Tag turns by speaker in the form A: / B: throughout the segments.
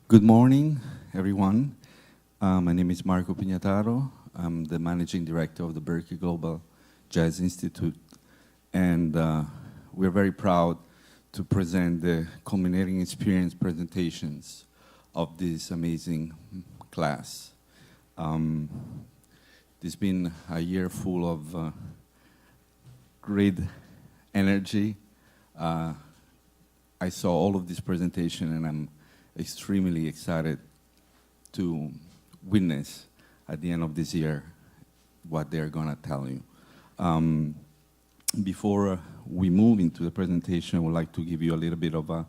A: Good morning, everyone. My name is Marco Pignataro. I'm the managing director of the Berkeley Global Jazz Institute, and we're very proud to present the Culminating experience presentations of this amazing class. It's been a year full of great energy. I saw all of this presentation, and I'm extremely excited to witness at the end of this year what they're going to tell you. Before we move into the presentation, I would like to give you a little bit of a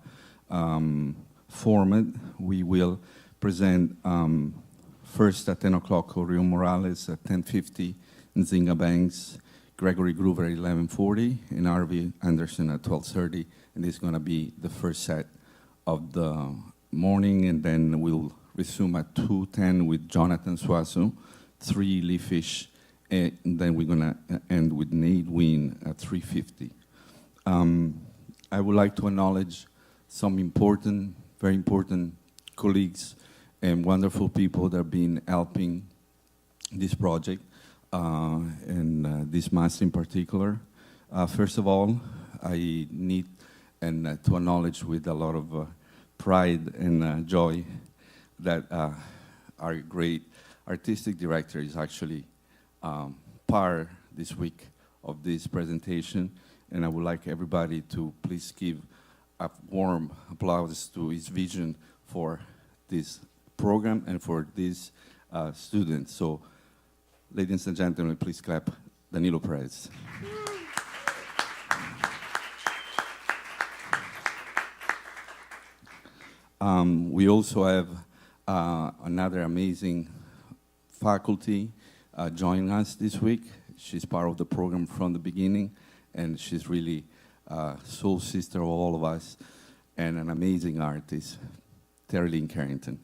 A: format. We will present first at 10 o'clock Orion Morales, at 10:50 Nzinga Banks, Gregory Groover at 11:40, and Harvey Anderson at 12:30. And this is going to be the first set of the morning, and then we'll resume at 2:10 with Jonathan Suasu, 3 Lee Fish, and then we're going to end with Nate Wynn at 3:50. I would like to acknowledge some important, very important colleagues and wonderful people that have been helping this project, and this master in particular. First of all, I need to acknowledge with a lot of pride and joy that our great artistic director is actually part this week of this presentation, and I would like everybody to please give a warm applause to his vision for this program and for these students. So, ladies and gentlemen, please clap Danilo Perez. We also have another amazing faculty joining us this week. She's part of the program from the beginning, and she's really soul sister of all of us, and an amazing artist, Terry Lynn Carrington.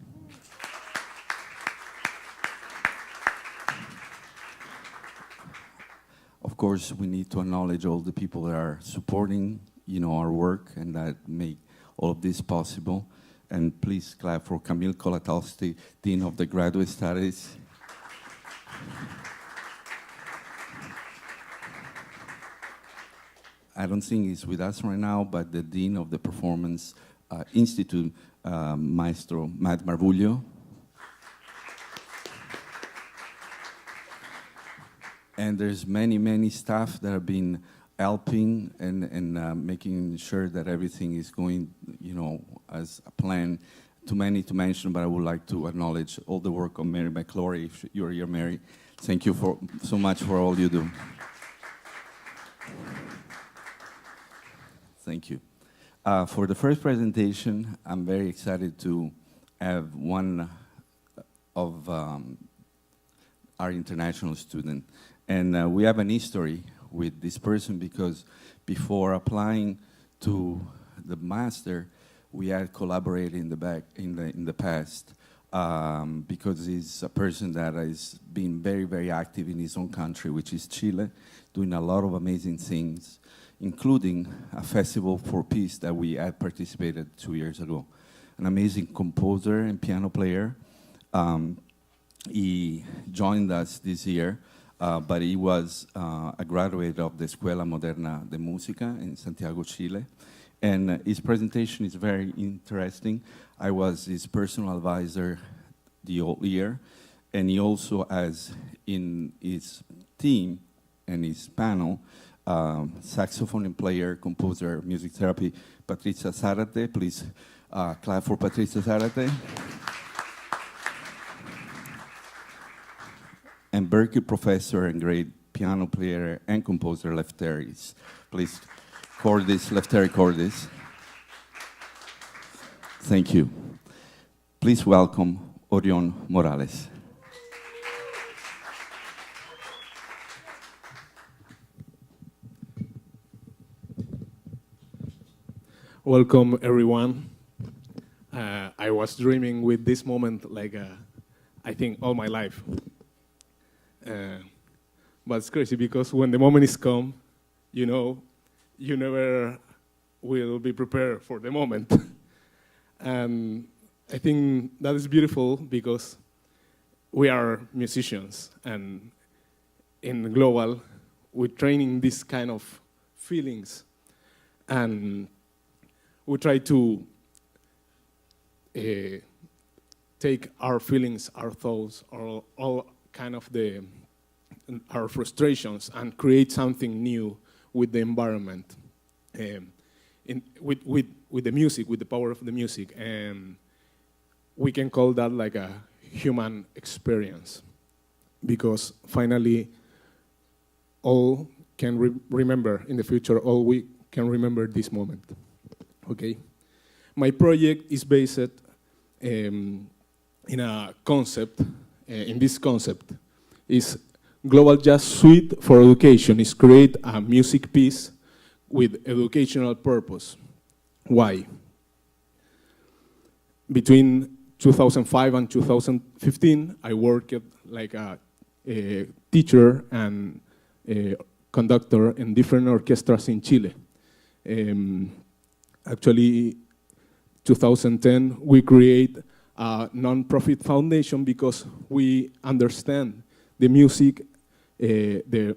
A: Of course, we need to acknowledge all the people that are supporting, our work and that make all of this possible. And please clap for Camille Kolatowski, Dean of the Graduate Studies. I don't think he's with us right now, but the Dean of the Performance Institute, Maestro Matt Marvuglio. And there's many, many staff that have been helping and making sure that everything is going, as a plan. Too many to mention, but I would like to acknowledge all the work of Mary McClory. If you're here, Mary, thank you so much for all you do. Thank you. For the first presentation, I'm very excited to have one of our international students. And we have an history with this person because before applying to the master, we had collaborated in the past because he's a person that has been very, very active in his own country, which is Chile, doing a lot of amazing things, including a festival for peace that we had participated 2 years ago. An amazing composer and piano player. He joined us this year. But he was a graduate of the Escuela Moderna de Música in Santiago, Chile. And his presentation is very interesting. I was his personal advisor the whole year. And he also has in his team and his panel, saxophone player, composer, music therapy, Patricia Zarate. Please clap for Patricia Zarate. And Berkeley professor and great piano player and composer, Lefteris. Please, Cordis, Lefteri Cordis. Thank you. Please welcome Orion Morales.
B: Welcome, everyone. I was dreaming with this moment I think all my life. But it's crazy because when the moment is come, you never will be prepared for the moment. And I think that is beautiful because we are musicians, and in global, we're training this kind of feelings, and we try to take our feelings, our thoughts, all kind of our frustrations, and create something new with the environment, with the music, with the power of the music. We can call that like a human experience, because finally all can remember in the future, all we can remember this moment. Okay? My project is based in a concept, in this concept is Global Jazz Suite for Education, is create a music piece with educational purpose. Why? Between 2005 and 2015, I worked like a teacher and a conductor in different orchestras in Chile. Actually, 2010, we create a non-profit foundation because we understand the music, the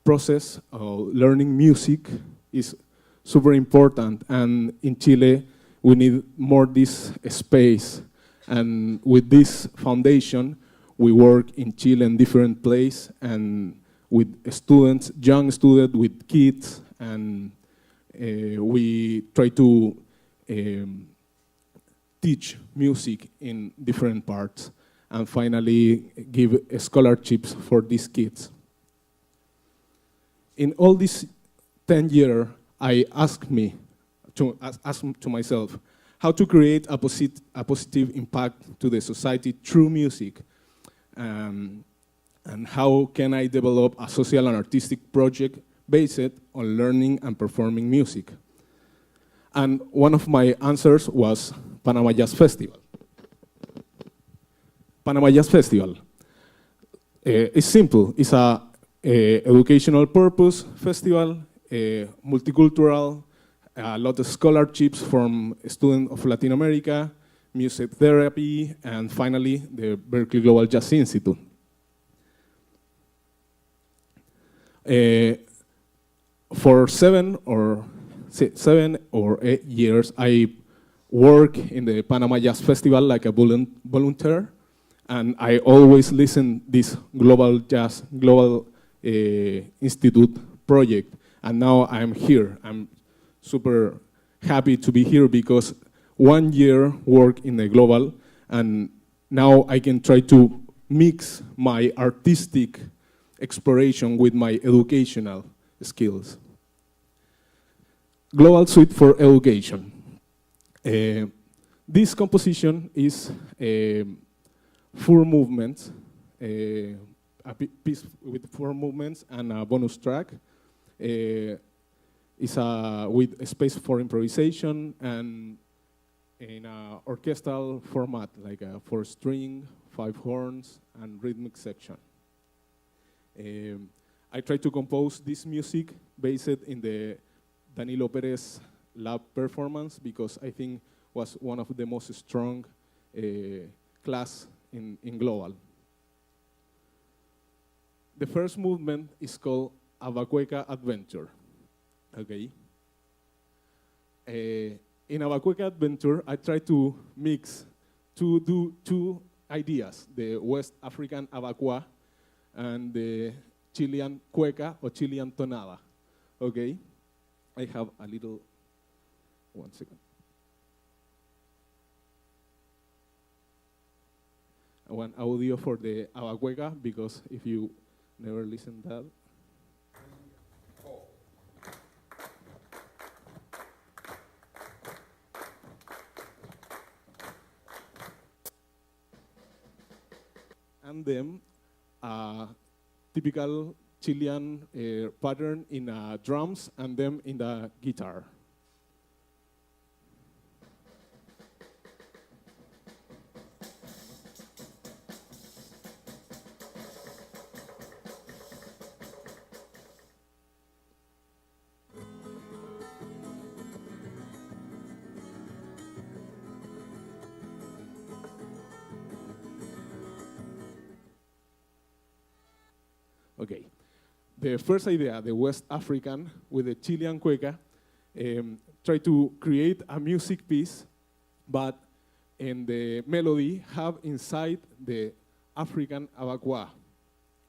B: process of learning music is super important, and in Chile, we need more this space. And with this foundation, we work in Chile in different places and with students, young students, with kids, and we try to teach music in different parts, and finally give scholarships for these kids. In all these 10 years, I asked to myself, how to create a positive impact to the society through music, and how can I develop a social and artistic project based on learning and performing music. And one of my answers was Panama Jazz Festival. Panama Jazz Festival. It's simple. It's a educational purpose festival, multicultural, a lot of scholarships from students of Latin America, music therapy, and finally the Berkeley Global Jazz Institute. For 7 or 8 years, I work in the Panama Jazz Festival like a volunteer, and I always listen this Global Jazz Global Institute project, and now I'm here. I'm super happy to be here because 1 year work in the global, and now I can try to mix my artistic exploration with my educational skills. Global Suite for Education. This composition is 4 movements, a piece with 4 movements and a bonus track. It's with a space for improvisation and in an orchestral format, like a 4-string, 5 horns, and rhythmic section. I try to compose this music based in the Danilo Perez lab performance because I think was one of the most strong class in global. The first movement is called Quaker Adventure. Okay. In Quaker Adventure, I try to mix two ideas: the West African abacua and the Chilean cueca or Chilean tonada. Okay. I have a little. 1 second. One audio for the abacueca, because if you never listened that. And then typical Chilean pattern in drums and then in the guitar. Okay. The first idea, the West African with the Chilean Quaker, try to create a music piece, but in the melody have inside the African abagua.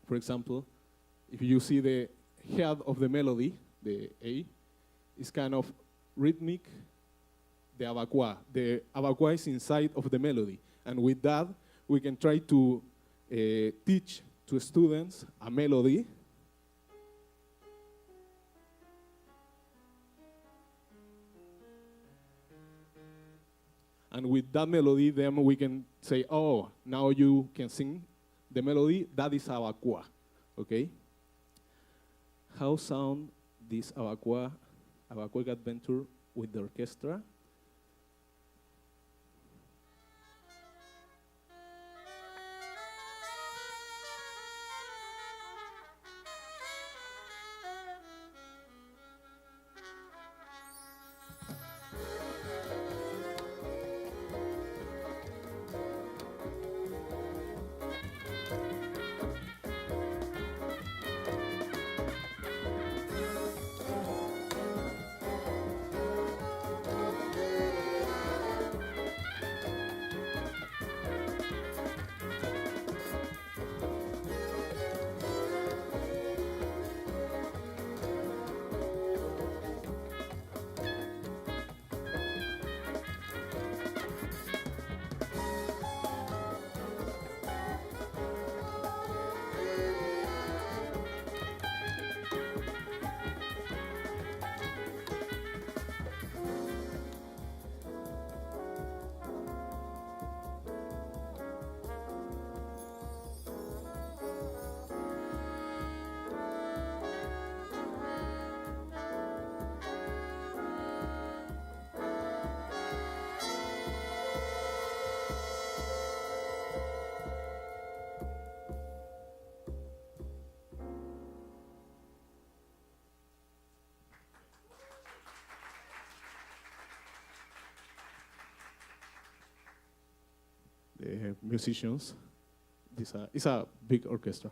B: For example, if you see the head of the melody, the A, is kind of rhythmic, the abagua is inside of the melody. And with that, we can try to teach to students a melody. And with that melody, then we can say, oh, now you can sing the melody. That is abagua, okay? How sound this abagua adventure with the orchestra? The musicians. It's a big orchestra.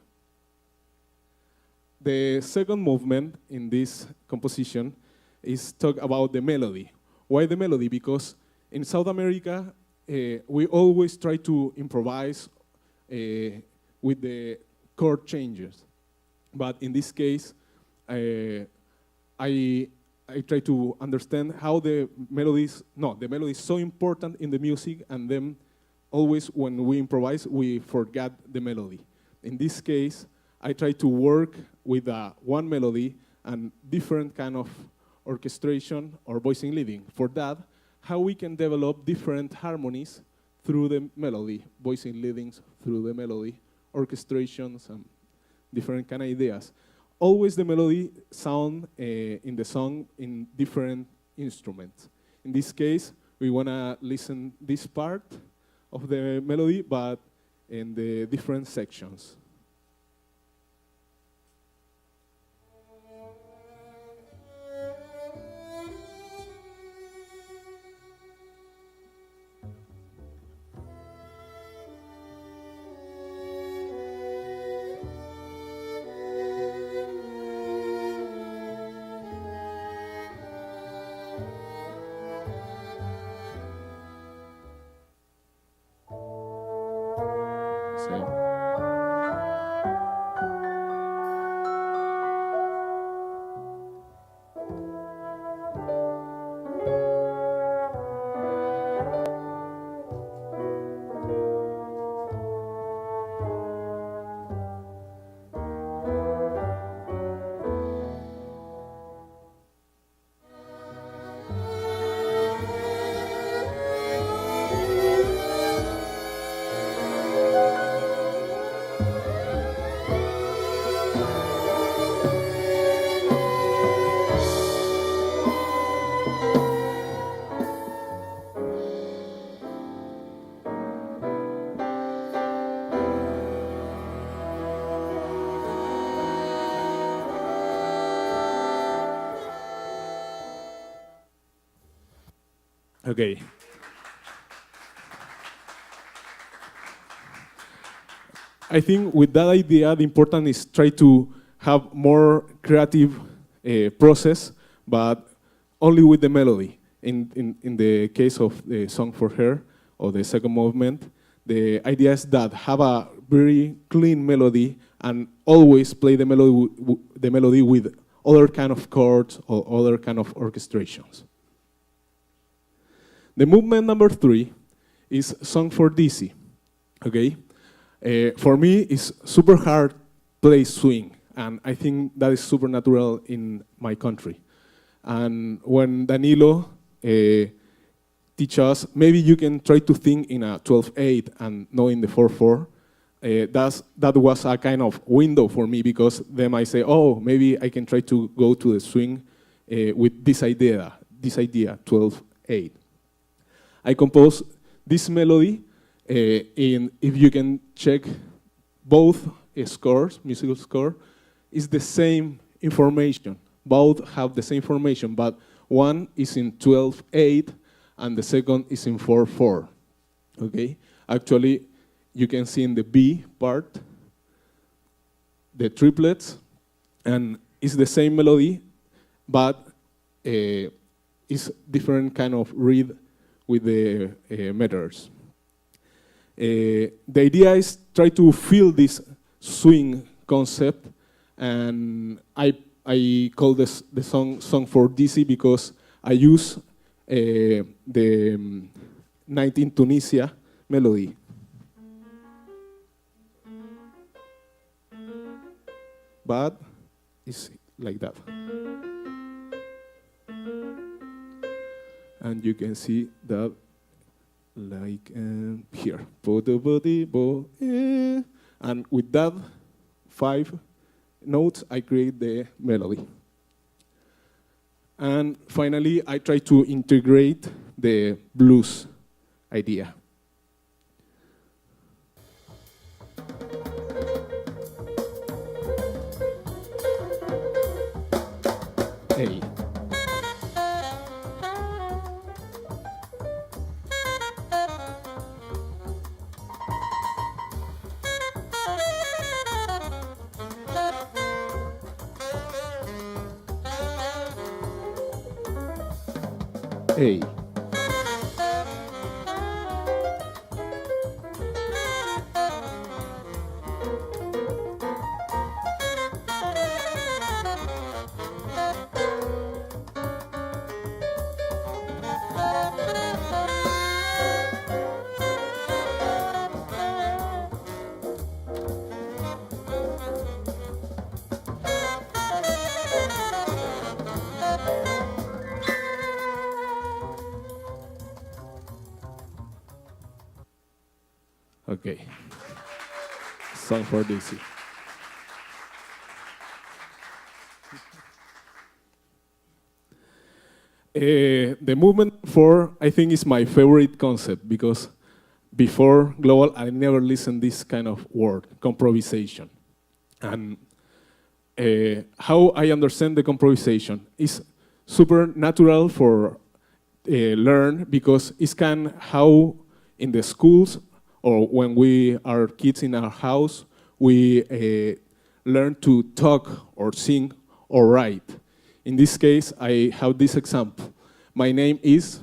B: The second movement in this composition is talk about the melody. Why the melody? Because in South America, we always try to improvise with the chord changes. But in this case, I try to understand how the melody is so important in the music, and then always when we improvise, we forget the melody. In this case, I try to work with one melody and different kind of orchestration or voicing leading. For that, how we can develop different harmonies through the melody, voicing leadings through the melody, orchestrations, and different kind of ideas. Always the melody sound in the song in different instruments. In this case, we want to listen this part of the melody, but in the different sections. Okay. I think with that idea, the important is try to have more creative process, but only with the melody. In the case of the Song for Her, or the second movement, the idea is that have a very clean melody and always play the melody with other kind of chords or other kind of orchestrations. The movement number 3 is Song for Dizzy. Okay, for me, it's super hard play swing, and I think that is super natural in my country. And when Danilo teach us, maybe you can try to think in a 12/8 and not in the 4/4. That was a kind of window for me, because then I say, oh, maybe I can try to go to the swing with this idea, 12/8. I composed this melody, and if you can check both scores, musical score, is the same information. Both have the same information, but one is in 12/8 and the second is in 4/4. Okay? Actually, you can see in the B part the triplets, and it's the same melody, but it's different kind of read with the meters. The idea is try to feel this swing concept, and I call this the song for Dizzy because I use the 19 Tunisia melody. But it's like that. And you can see that like here. And with that 5 notes, I create the melody. And finally, I try to integrate the blues idea. A. A. Okay. Song for Dizzy. The movement 4, I think, is my favorite concept, because before Global, I never listened this kind of word, comprovisation. And how I understand the comprovisation is super natural for learn, because it's kind of how in the schools or when we are kids in our house, we learn to talk or sing or write. In this case, I have this example. My name is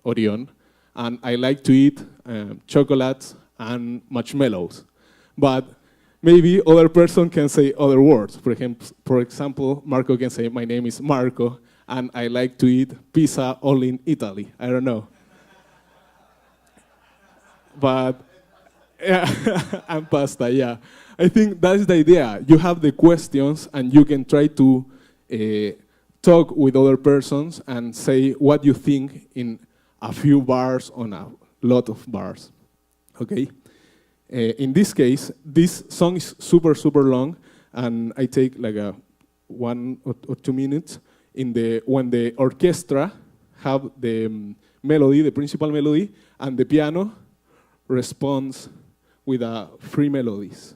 B: Orion, and I like to eat chocolates and marshmallows. But maybe other person can say other words. For example, Marco can say, my name is Marco, and I like to eat pizza only in Italy. I don't know. But, yeah, and pasta, yeah. I think that's the idea. You have the questions, and you can try to talk with other persons and say what you think in a few bars on a lot of bars. Okay? In this case, this song is super, super long, and I take like a 1 or 2 minutes when the orchestra have the melody, the principal melody, and the piano responds with free melodies.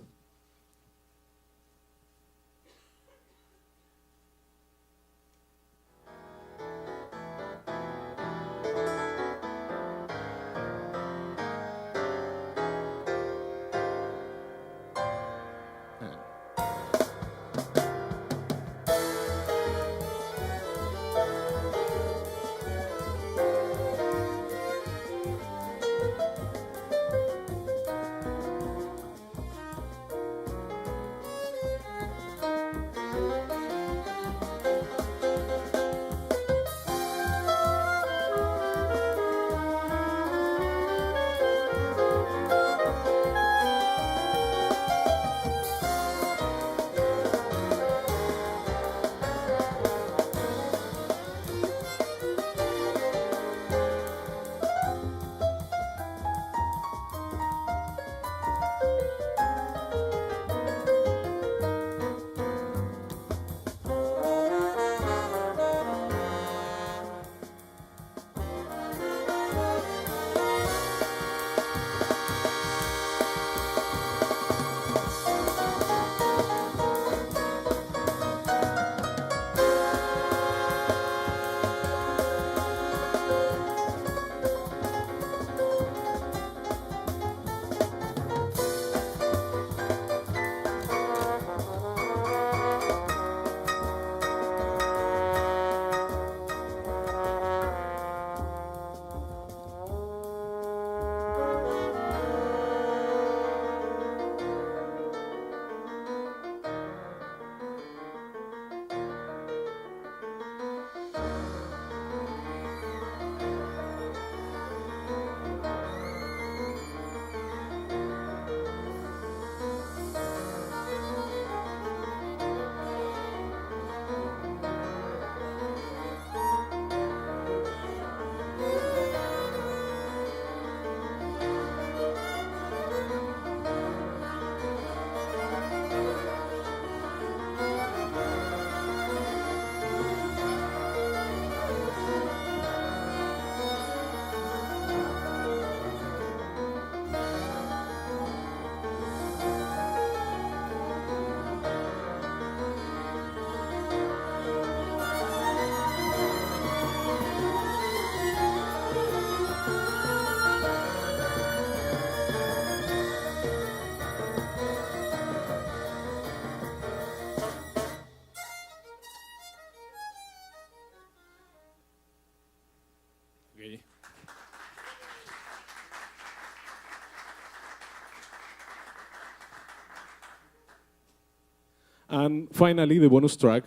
B: And finally, the bonus track.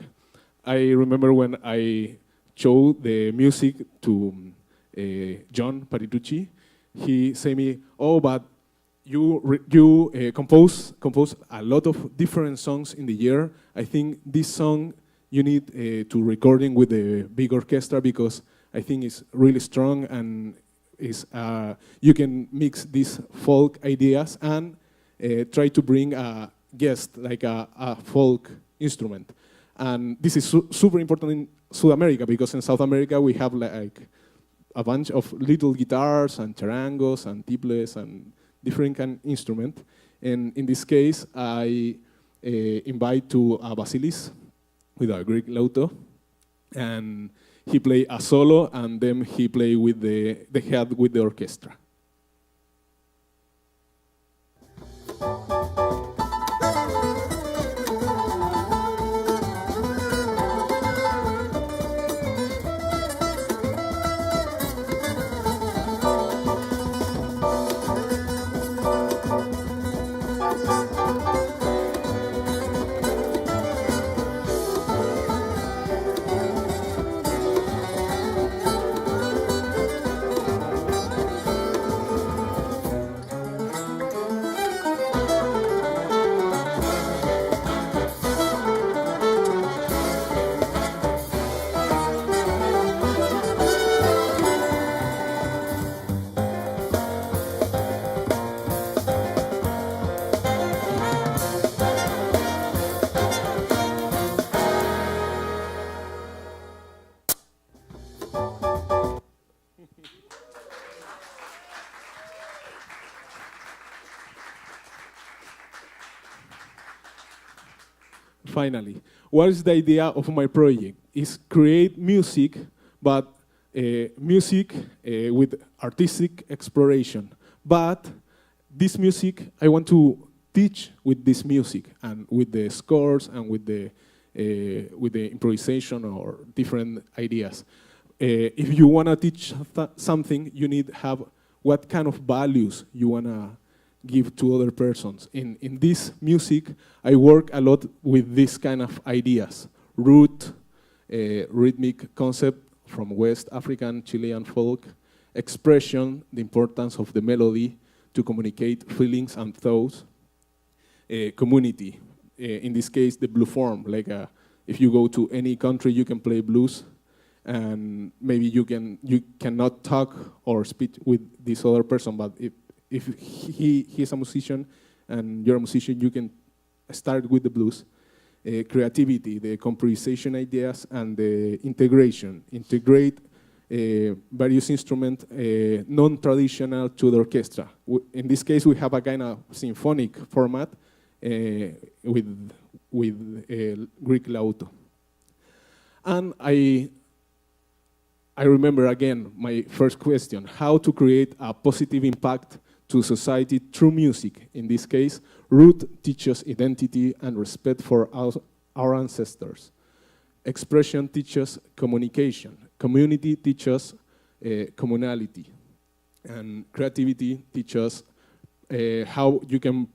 B: I remember when I showed the music to John Paritucci, he said me, "Oh, but you compose a lot of different songs in the year. I think this song you need to recording with the big orchestra because I think it's really strong and is you can mix these folk ideas and try to bring a guest like a folk instrument." And this is super important in South America because in South America we have like a bunch of little guitars and charangos and tibles and different kind of instrument. And in this case, I invite to a Basilis with a Greek lauto, and he play a solo, and then he play with the head with the orchestra. Finally, what is the idea of my project? Is create music, but music with artistic exploration. But this music, I want to teach with this music and with the scores and with the improvisation or different ideas. If you want to teach something, you need to have what kind of values you want to give to other persons. In this music, I work a lot with this kind of ideas. Root, rhythmic concept from West African, Chilean folk, expression, the importance of the melody to communicate feelings and thoughts, community, in this case, the blue form, like if you go to any country, you can play blues, and maybe you cannot talk or speak with this other person, but if he's a musician and you're a musician, you can start with the blues. Creativity, the composition ideas, and the integration. Integrate various instruments, non-traditional to the orchestra. In this case, we have a kind of symphonic format with Greek lauto. And I remember again my first question, how to create a positive impact to society through music. In this case, root teaches identity and respect for our ancestors. Expression teaches communication. Community teaches communality. And creativity teaches how you can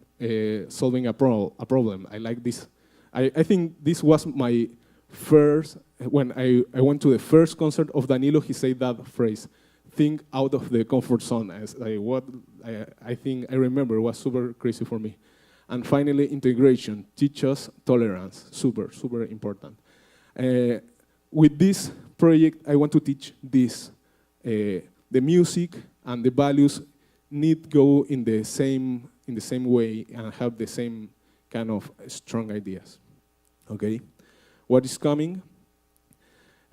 B: solving a problem. I like this. I think this was my first, when I went to the first concert of Danilo, he said that phrase, think out of the comfort zone. I think I remember was super crazy for me. And finally, integration teaches tolerance, super important. With this project, I want to teach this. The music and the values need go in the same way and have the same kind of strong ideas. Okay, what is coming?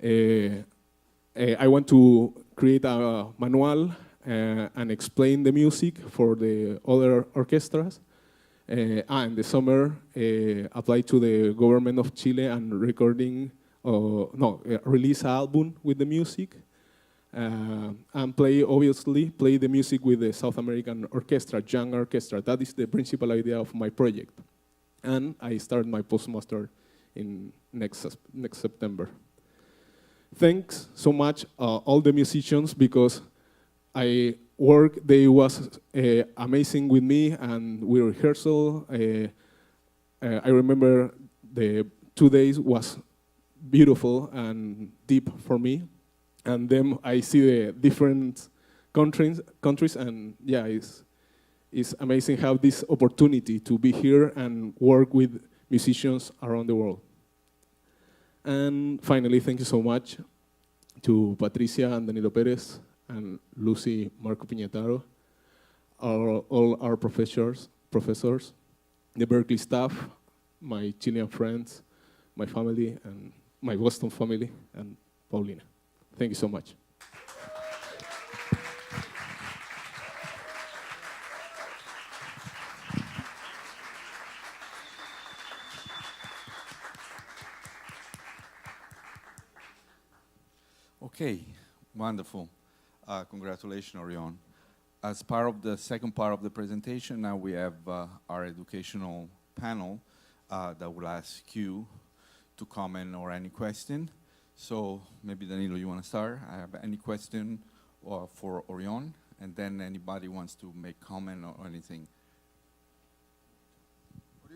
B: I want to create a manual and explain the music for the other orchestras. In the summer, apply to the government of Chile and release an album with the music. And obviously play the music with the South American orchestra, young orchestra. That is the principal idea of my project. And I start my postmaster in next September. Thanks so much all the musicians, because they was amazing with me, and we rehearsal. I remember the 2 days was beautiful and deep for me. And then I see the different countries, and yeah, it's amazing how this opportunity to be here and work with musicians around the world. And finally, thank you so much to Patricia and Danilo Perez and Lucy Marco Piñataro, all our professors, the Berkeley staff, my Chilean friends, my family, and my Boston family, and Paulina. Thank you so much.
A: Okay, wonderful. Congratulations, Orion. As part of the second part of the presentation, now we have our educational panel that will ask you to comment or any question. So maybe Danilo, you want to start? I have any question for Orion, and then anybody wants to make comment or anything.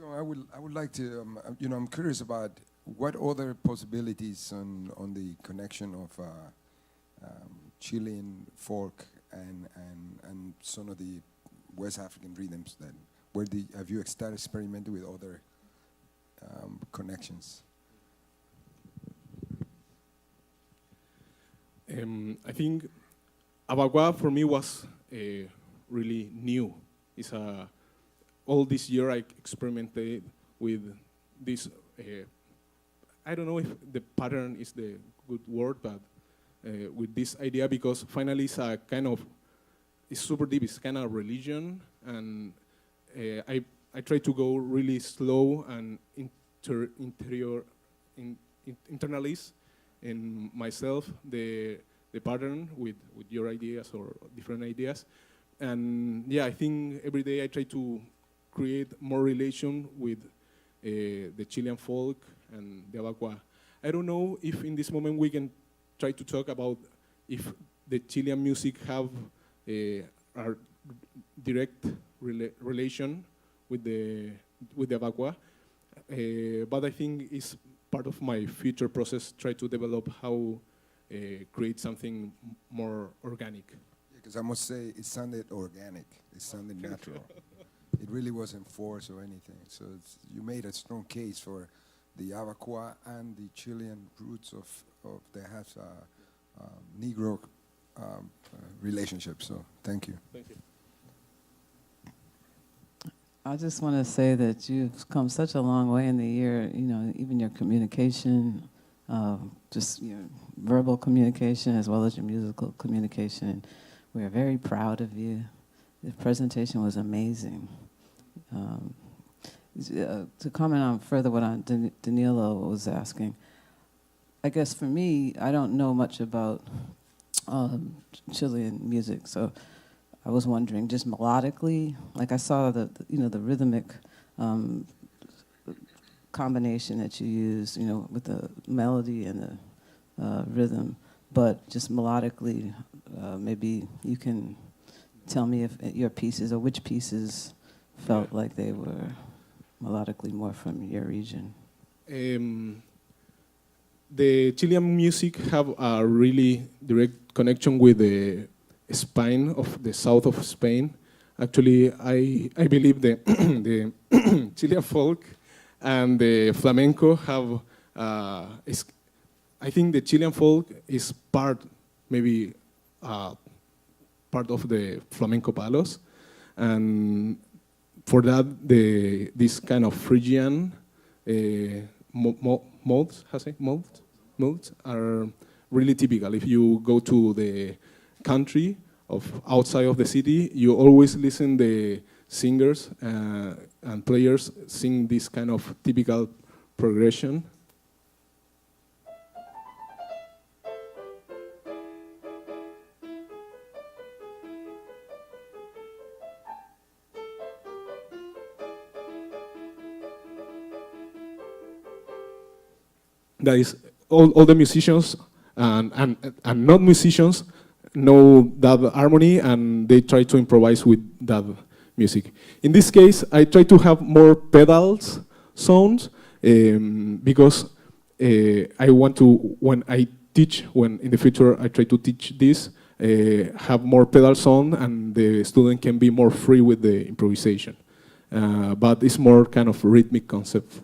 C: Orion, I would like to, I'm curious about what other possibilities on the connection of Chilean folk and some of the West African rhythms that have you started experimenting with other connections?
B: I think Abagua for me was really new. It's all this year I experimented with this. I don't know if the pattern is the good word, but with this idea, because finally it's a kind of, it's super deep. It's kind of religion, and I try to go really slow and internalize in myself the pattern with your ideas or different ideas. And yeah, I think every day I try to create more relation with the Chilean folk and the Abagua. I don't know if in this moment we can try to talk about if the Chilean music have a direct relation with the Abagua, but I think it's part of my future process, try to develop how create something more organic.
C: Because I must say, it sounded organic. It sounded natural. It really wasn't forced or anything. So you made a strong case for the Abagua and the Chilean roots of that has Negro relationship. So thank you.
B: Thank you.
D: I just want to say that you've come such a long way in the year, even your communication, just your verbal communication as well as your musical communication. We are very proud of you. The presentation was amazing. To comment on further what Danilo was asking, I guess for me, I don't know much about Chilean music, so I was wondering, just melodically, like I saw the rhythmic combination that you use, with the melody and the rhythm, but just melodically, maybe you can tell me if your pieces or which pieces felt like they were melodically more from your region.
B: The Chilean music have a really direct connection with the spine of the south of Spain. Actually, I believe the Chilean folk and the flamenco have, I think the Chilean folk is part of the flamenco palos, and for that, this kind of Phrygian molds are really typical. If you go to the country outside of the city, you always listen the singers and players sing this kind of typical progression. That is, all the musicians and not musicians know that harmony, and they try to improvise with that music. In this case, I try to have more pedals sounds, because I want to, when I teach, when in the future I try to teach this, have more pedals on and the student can be more free with the improvisation. But it's more kind of rhythmic concept.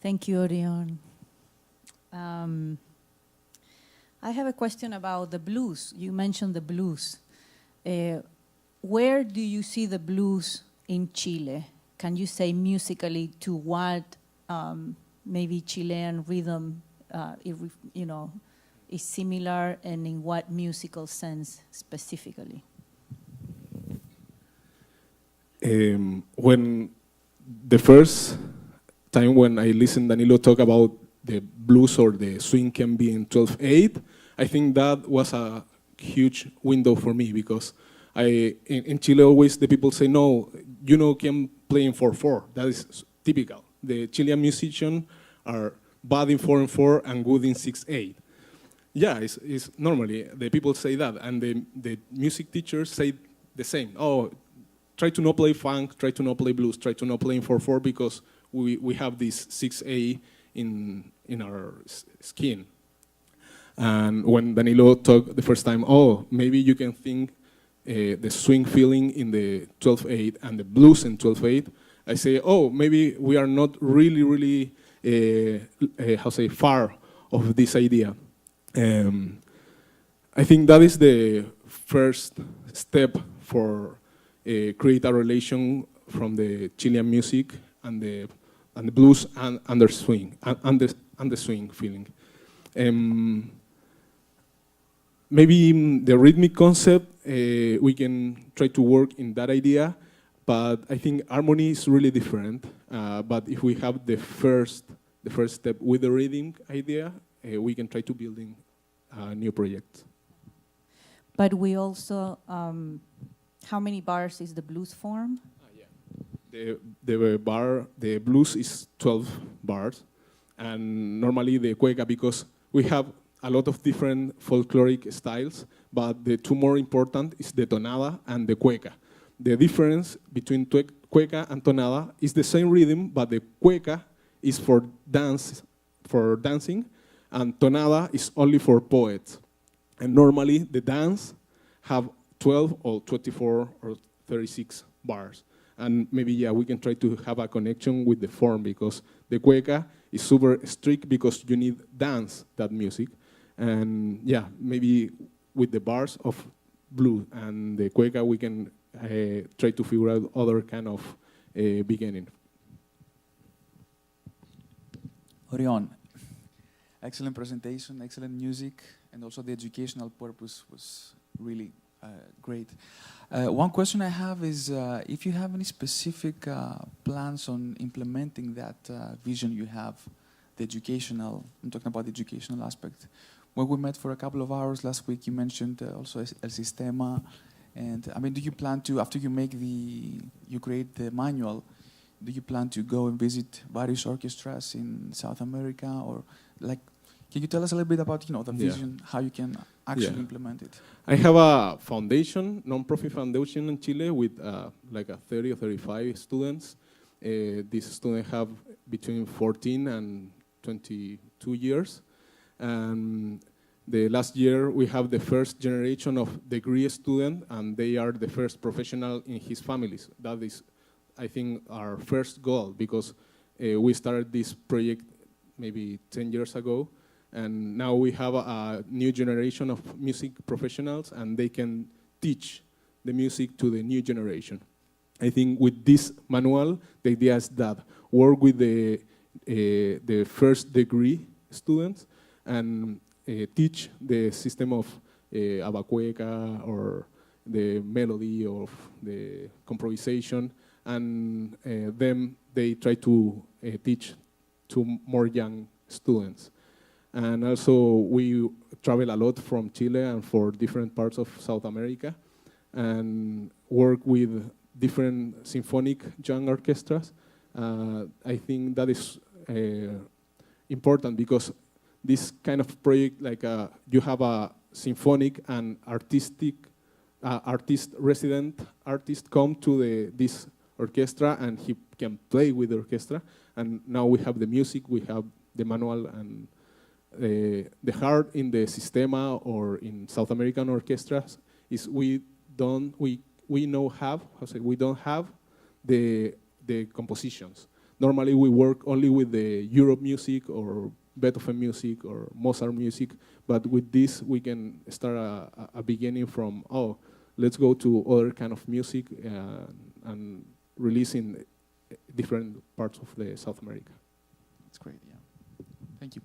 E: Thank you, Orion. I have a question about the blues. You mentioned the blues. Where do you see the blues in Chile? Can you say musically to what maybe Chilean rhythm, is similar, and in what musical sense specifically?
B: When the first time when I listened Danilo talk about the blues or the swing can be in 12/8, I think that was a huge window for me, because in Chile always the people say, no, can play in 4/4. That is typical. The Chilean musicians are bad in 4/4 and good in 6/8. Yeah, it's normally the people say that, and the music teachers say the same. Oh, try to not play funk, try to not play blues, try to not play in 4/4 because we have this 6/8 in our skin. And when Danilo talked the first time, oh, maybe you can think the swing feeling in the 12/8 and the blues in 12/8, I say, oh, maybe we are not really, far of this idea. I think that is the first step for create a relation from the Chilean music and the blues and the swing and the swing feeling. Maybe the rhythmic concept we can try to work in that idea, but I think harmony is really different. But if we have the first step with the rhythm idea, we can try to build in a new project.
E: But we also, how many bars is the blues form?
B: The blues is 12 bars, and normally the cueca, because we have a lot of different folkloric styles, but the two more important is the tonada and the cueca. The difference between cueca and tonada is the same rhythm, but the cueca is for dancing, and tonada is only for poets. And normally the dance have 12 or 24 or 36 bars. And maybe, we can try to have a connection with the form, because the cueca is super strict because you need dance, that music. And maybe with the bars of blue and the cueca, we can try to figure out other kind of beginning.
F: Orion, excellent presentation, excellent music, and also the educational purpose was really great. One question I have is if you have any specific plans on implementing that vision you have, the educational, I'm talking about the educational aspect. When we met for a couple of hours last week, you mentioned also El Sistema, and I mean, do you plan to, after you create the manual, do you plan to go and visit various orchestras in South America, or can you tell us a little bit about the vision, how you can actually implement it?
B: I have a foundation, non-profit foundation in Chile with 30 or 35 students. These students have between 14 and 22 years. And the last year we have the first generation of degree students, and they are the first professional in his families. That is, I think, our first goal, because we started this project maybe 10 years ago. And now we have a new generation of music professionals, and they can teach the music to the new generation. I think with this manual, the idea is that work with the first degree students and teach the system of abacueca or the melody of the improvisation, and then they try to teach to more young students. And also, we travel a lot from Chile and for different parts of South America, and work with different symphonic young orchestras. I think that is important, because this kind of project, you have a symphonic and artistic resident artist come to this orchestra and he can play with the orchestra. And now we have the music, we have the manual, and the hard in the sistema or in South American orchestras is we don't have the compositions. Normally we work only with the Europe music or Beethoven music or Mozart music, but with this we can start a beginning from, let's go to other kind of music and release in different parts of the South America.
F: That's great, yeah. Thank you.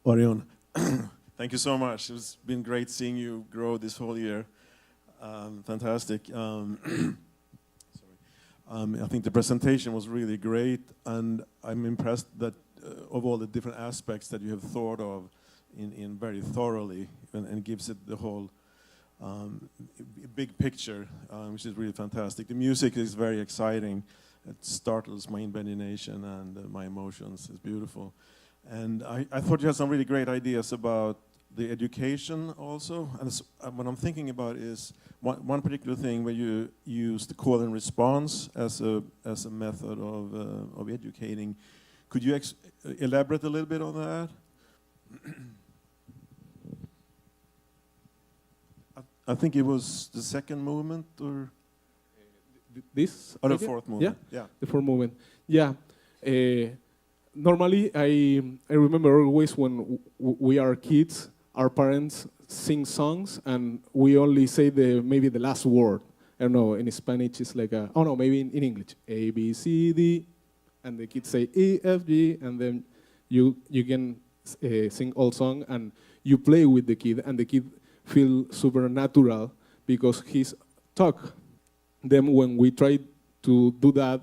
G: Orion, thank you so much. It's been great seeing you grow this whole year. Fantastic. I think the presentation was really great, and I'm impressed that of all the different aspects that you have thought of in very thoroughly, and gives it the whole big picture, which is really fantastic. The music is very exciting. It startles my imagination and my emotions. It's beautiful. And I thought you had some really great ideas about the education also. And what I'm thinking about is one particular thing where you use the call and response as a method of educating. Could you elaborate a little bit on that? I think it was the second movement, or
B: This?
G: or the
B: idea?
G: fourth movement.
B: Yeah, the fourth movement. Yeah. Normally, I remember always when we are kids, our parents sing songs and we only say maybe the last word. I don't know, in Spanish it's like, maybe in English, A, B, C, D, and the kids say E, F, G, and then you can sing all song and you play with the kid, and the kid feel super natural because he's talk. Then when we try to do that,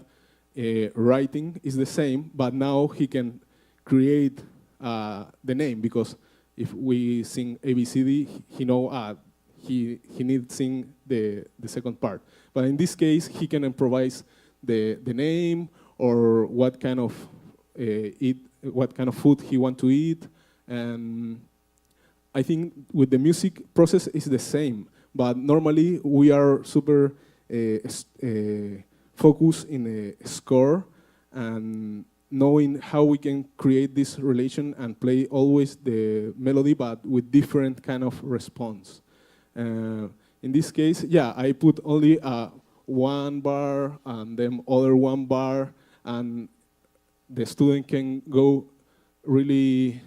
B: writing is the same, but now he can create the name, because if we sing ABCD, he know he needs to sing the second part. But in this case, he can improvise the name or what kind of food he want to eat. And I think with the music process is the same, but normally we are super focused in a score and knowing how we can create this relation and play always the melody, but with different kind of response. In this case, I put only one bar and then other one bar, and the student can go really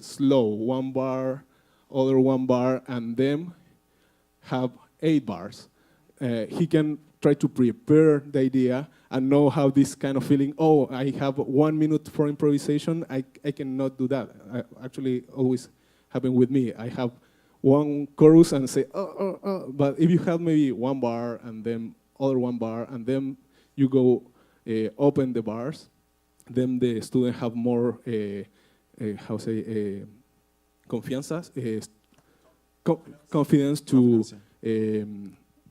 B: slow, one bar, other one bar, and then have 8 bars. He can try to prepare the idea and know how this kind of feeling, I have 1 minute for improvisation, I cannot do that. Actually, always happen with me. I have one chorus and say, but if you have maybe one bar and then other one bar, and then you go open the bars, then the student have more, confidence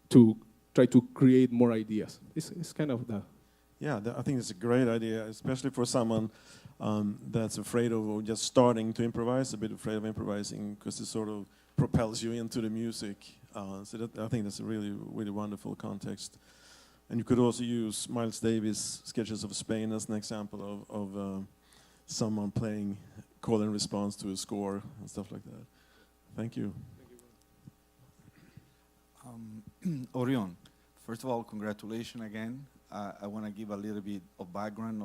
B: to try to create more ideas. It's kind of that.
G: Yeah, I think it's a great idea, especially for someone that's afraid of just starting to improvise, a bit afraid of improvising, because it sort of propels you into the music. I think that's a really, really wonderful context. And you could also use Miles Davis' Sketches of Spain as an example of someone playing call and response to a score and stuff like that. Thank you.
A: Orion, first of all, congratulations again. I want to give a little bit of background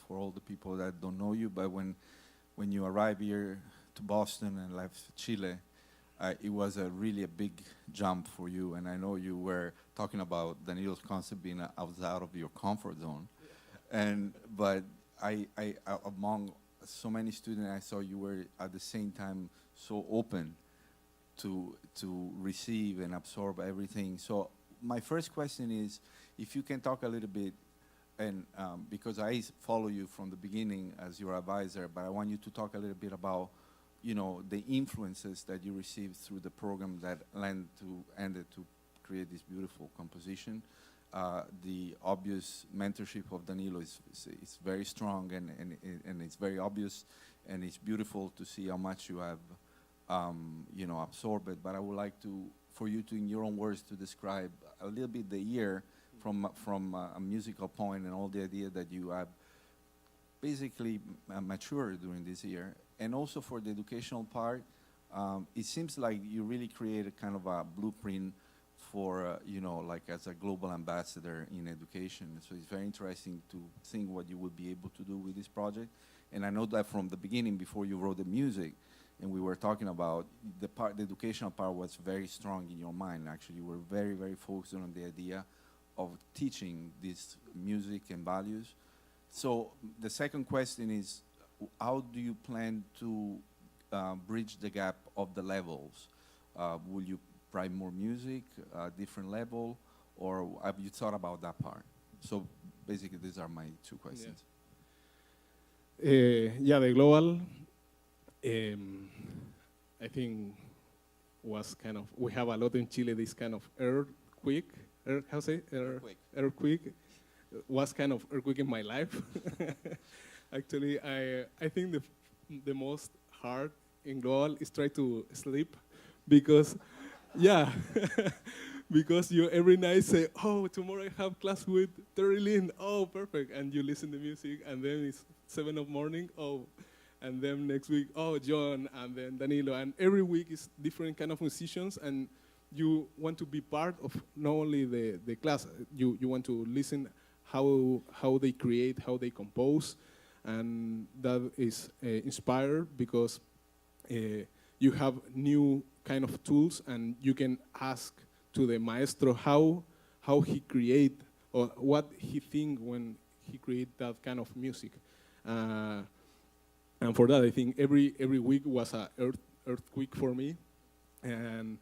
A: for all the people that don't know you, but when you arrived here to Boston and left Chile, it was really a big jump for you, and I know you were talking about Danilo's concept being outside of your comfort zone. But I among so many students, I saw you were at the same time so open to receive and absorb everything. So my first question is, if you can talk a little bit, and because I follow you from the beginning as your advisor, but I want you to talk a little bit about, the influences that you received through the program that ended to create this beautiful composition. The obvious mentorship of Danilo is very strong, and it's very obvious, and it's beautiful to see how much you have absorb it. But I would like for you to, in your own words, to describe a little bit the year from a musical point and all the idea that you have basically matured during this year. And also for the educational part, it seems like you really created kind of a blueprint for, like as a global ambassador in education. So it's very interesting to think what you would be able to do with this project. And I know that from the beginning, before you wrote the music, and we were talking about the educational part was very strong in your mind. Actually, you were very, very focused on the idea of teaching this music and values. So the second question is, how do you plan to bridge the gap of the levels? Will you write more music, different level, or have you thought about that part? So basically, these are my two questions.
B: The global, I think, was kind of, we have a lot in Chile, this kind of earthquake was kind of earthquake in my life. Actually, I think the most hard in global is try to sleep, because, because you every night say, oh, tomorrow I have class with Terry Lynn, oh, perfect, and you listen to music, and then it's 7 in the morning, oh, and then next week, oh, John, and then Danilo, and every week is different kind of musicians, and you want to be part of not only the class, you want to listen how they create, how they compose, and that is inspired because you have new kind of tools, and you can ask to the maestro how he create or what he think when he create that kind of music. And for that, I think every week was a earthquake for me, and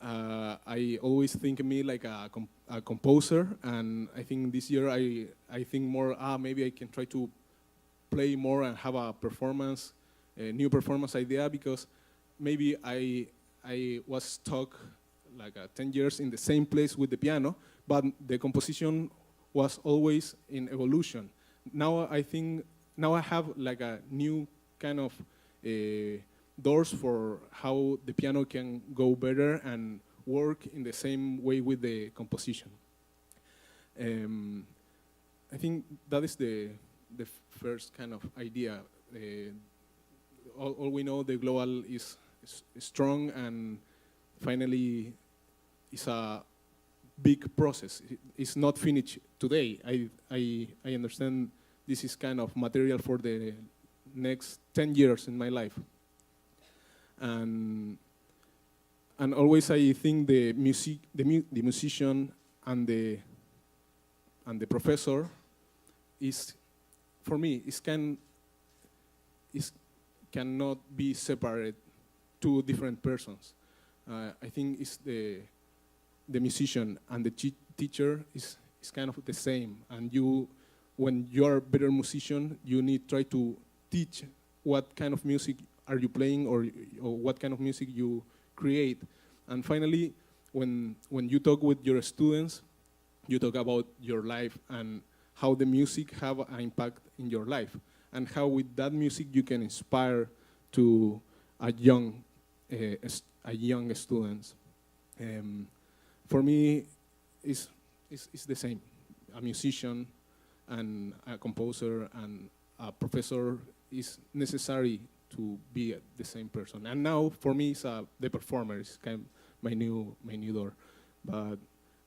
B: I always think of me like a composer, and I think this year I think more, maybe I can try to play more and have a performance, a new performance idea, because maybe I was stuck like 10 years in the same place with the piano, but the composition was always in evolution. Now I think, now I have like a new kind of doors for how the piano can go better and work in the same way with the composition. I think that is the first kind of idea. All we know, the global is strong, and finally it's a big process. It's not finished today. I understand this is kind of material for the next 10 years in my life. And always I think the musician and the professor is, for me, cannot be separate, two different persons. I think it's the musician and the teacher is kind of the same. And when you're a better musician, you need to try to teach what kind of music are you playing, or what kind of music you create. And finally, when you talk with your students, you talk about your life and how the music have an impact in your life, and how with that music you can inspire to a young students. For me, it's the same. A musician and a composer and a professor is necessary to be the same person. And now, for me, it's the performer is kind of my new door. But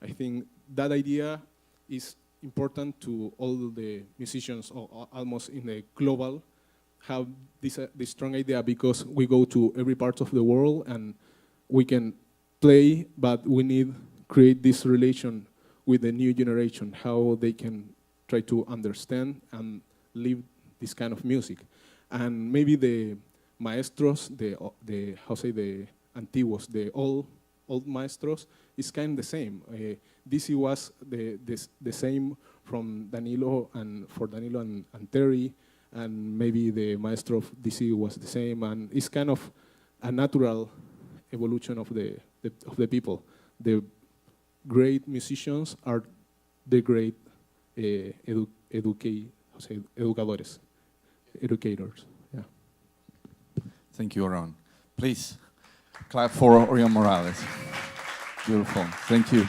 B: I think that idea is important to all the musicians, or almost in the global, have this strong idea, because we go to every part of the world and we can play, but we need create this relation with the new generation, how they can try to understand and live this kind of music. And maybe the maestros, the antiguos, the old maestros, is kind of the same. DC was the same from Danilo and Terry, and maybe the maestro of DC was the same, and it's kind of a natural evolution of the people. The great musicians are the great educators. Yeah.
A: Thank you, Orion. Please. Clap for Orion Morales. Beautiful. Thank you.